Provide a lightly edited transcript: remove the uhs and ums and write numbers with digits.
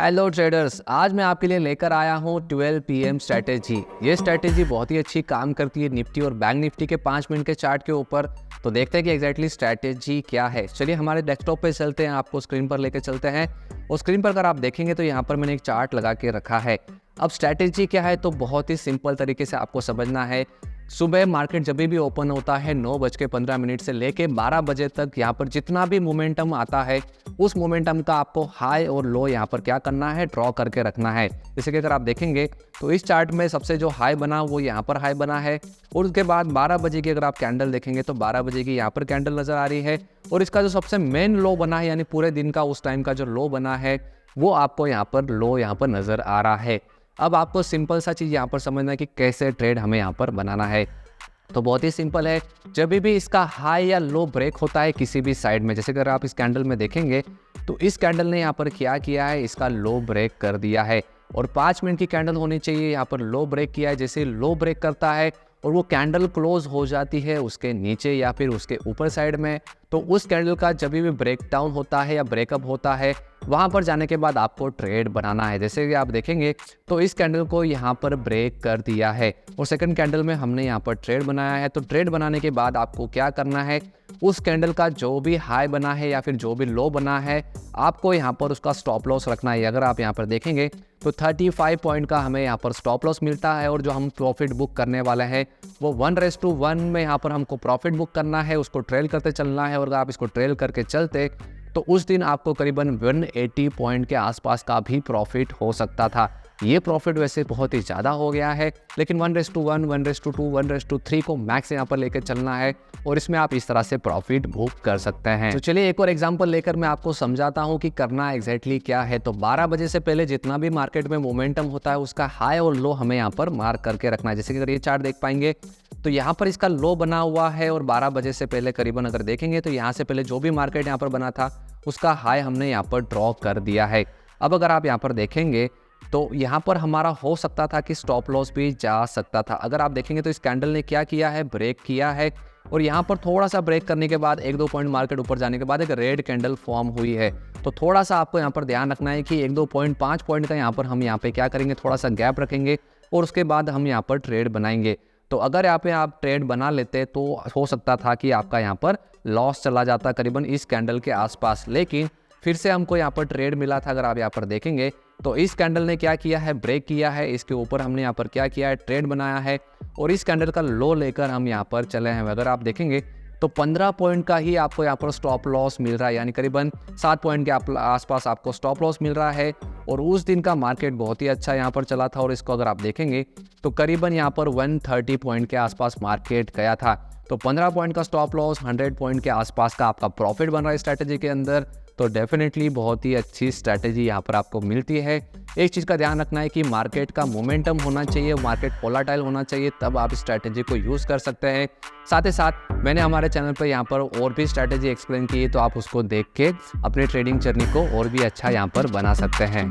Hello traders, आज मैं आपके लिए लेकर आया हूँ 12 PM स्ट्रैटेजी। ये स्ट्रैटेजी बहुत ही अच्छी काम करती है निफ्टी और बैंक निफ्टी के 5 मिनट के चार्ट के ऊपर। तो देखते हैं कि एग्जैक्टली स्ट्रैटेजी क्या है। चलिए हमारे डेस्कटॉप पे चलते हैं, आपको स्क्रीन पर लेकर चलते हैं। और स्क्रीन पर अगर आप देखेंगे तो यहाँ पर मैंने एक चार्ट लगा के रखा है। अब स्ट्रैटेजी क्या है तो बहुत ही सिंपल तरीके से आपको समझना है। सुबह मार्केट जब भी ओपन होता है 9:15 से लेके 12 बजे तक यहाँ पर जितना भी मोमेंटम आता है उस मोमेंटम का आपको हाई और लो यहाँ पर क्या करना है, ड्रॉ करके रखना है। जैसे कि अगर आप देखेंगे तो इस चार्ट में सबसे जो हाई बना वो यहाँ पर हाई बना है और उसके बाद 12 बजे की अगर आप कैंडल देखेंगे तो 12 बजे की यहाँ पर कैंडल नजर आ रही है और इसका जो सबसे मेन लो बना है यानी पूरे दिन का उस टाइम का जो लो बना है वो आपको यहाँ पर लो यहाँ पर नजर आ रहा है। अब आपको सिंपल सा चीज़ यहाँ पर समझना है कि कैसे ट्रेड हमें यहाँ पर बनाना है। तो बहुत ही सिंपल है, जब भी इसका हाई या लो ब्रेक होता है किसी भी साइड में, जैसे अगर आप इस कैंडल में देखेंगे तो इस कैंडल ने यहाँ पर क्या किया है, इसका लो ब्रेक कर दिया है और 5 मिनट की कैंडल होनी चाहिए, यहाँ पर लो ब्रेक किया है। जैसे लो ब्रेक करता है और वो कैंडल क्लोज हो जाती है उसके नीचे या फिर उसके ऊपर साइड में, तो उस कैंडल का जब भी ब्रेक डाउन होता है या ब्रेकअप होता है वहाँ पर जाने के बाद आपको ट्रेड बनाना है। जैसे कि आप देखेंगे तो इस कैंडल को यहाँ पर ब्रेक कर दिया है और सेकंड कैंडल में हमने यहाँ पर ट्रेड बनाया है। तो ट्रेड बनाने के बाद आपको क्या करना है, उस कैंडल का जो भी हाई बना है या फिर जो भी लो बना है आपको यहाँ पर उसका स्टॉप लॉस रखना है। अगर आप यहाँ पर देखेंगे तो 35 पॉइंट का हमें यहाँ पर स्टॉप लॉस मिलता है और जो हम प्रॉफिट बुक करने वाले हैं वो 1:1 में यहाँ पर हमको प्रॉफिट बुक करना है, उसको ट्रेल करते चलना है। और अगर आप इसको ट्रेल करके चलते तो उस दिन आपको करीबन 180 पॉइंट के आसपास का भी प्रॉफिट हो सकता था। ये प्रॉफिट वैसे बहुत ही ज़्यादा हो गया है, लेकिन 1:1, 1:2, 1:3 को मैक्स यहाँ पर लेकर चलना है और इसमें आप इस तरह से प्रॉफिट बुक कर सकते हैं। तो चलिए एक और एग्जांपल लेकर मैं आपको समझाता हूँ कि करना एग्जैक्टली क्या है। तो 12 बजे से पहले जितना भी मार्केट में मोमेंटम होता है उसका हाई और लो हमें यहाँ पर मार्क करके रखना है। जैसे कि अगर ये चार्ट देख पाएंगे तो यहाँ पर इसका लो बना हुआ है और 12 बजे से पहले करीबन अगर देखेंगे तो यहाँ से पहले जो भी मार्केट यहाँ पर बना था उसका हाई हमने यहाँ पर ड्रॉ कर दिया है। अब अगर आप यहाँ पर देखेंगे तो यहाँ पर हमारा हो सकता था कि स्टॉप लॉस भी जा सकता था। अगर आप देखेंगे तो इस कैंडल ने क्या किया है, ब्रेक किया है और यहाँ पर थोड़ा सा ब्रेक करने के बाद 1-2 पॉइंट मार्केट ऊपर जाने के बाद एक रेड कैंडल फॉर्म हुई है। तो थोड़ा सा आपको यहाँ पर ध्यान रखना है कि 1-2 पॉइंट 5 पॉइंट का यहाँ पर हम यहाँ पे क्या करेंगे, थोड़ा सा गैप रखेंगे और उसके बाद हम यहाँ पर ट्रेड बनाएंगे। तो अगर यहाँ पे आप ट्रेड बना लेते तो हो सकता था कि आपका यहाँ पर लॉस चला जाता करीबन इस कैंडल के आसपास, लेकिन फिर से हमको यहाँ पर ट्रेड मिला था। अगर आप यहाँ पर देखेंगे तो इस कैंडल ने क्या किया है, ब्रेक किया है, इसके ऊपर हमने यहाँ पर क्या किया है, ट्रेड बनाया है और इस कैंडल का लो लेकर हम यहाँ पर चले हैं। अगर आप देखेंगे तो 15 पॉइंट का ही आपको यहाँ पर स्टॉप लॉस मिल रहा है, यानी करीबन 7 पॉइंट के आसपास आपको स्टॉप लॉस मिल रहा है। और उस दिन का मार्केट बहुत ही अच्छा यहाँ पर चला था और इसको अगर आप देखेंगे तो करीबन यहाँ पर 130 पॉइंट के आसपास मार्केट गया था। तो 15 पॉइंट का स्टॉप लॉस, 100 पॉइंट के आसपास का आपका प्रॉफिट बन रहा है स्ट्रैटेजी के अंदर। तो डेफिनेटली बहुत ही अच्छी स्ट्रैटेजी यहाँ पर आपको मिलती है। एक चीज़ का ध्यान रखना है कि मार्केट का मोमेंटम होना चाहिए, मार्केट वोलेटाइल होना चाहिए, तब आप स्ट्रैटेजी को यूज़ कर सकते हैं। साथ ही साथ मैंने हमारे चैनल पर यहाँ पर और भी स्ट्रैटेजी एक्सप्लेन की है, तो आप उसको देख के अपने ट्रेडिंग जर्नी को और भी अच्छा यहाँ पर बना सकते हैं।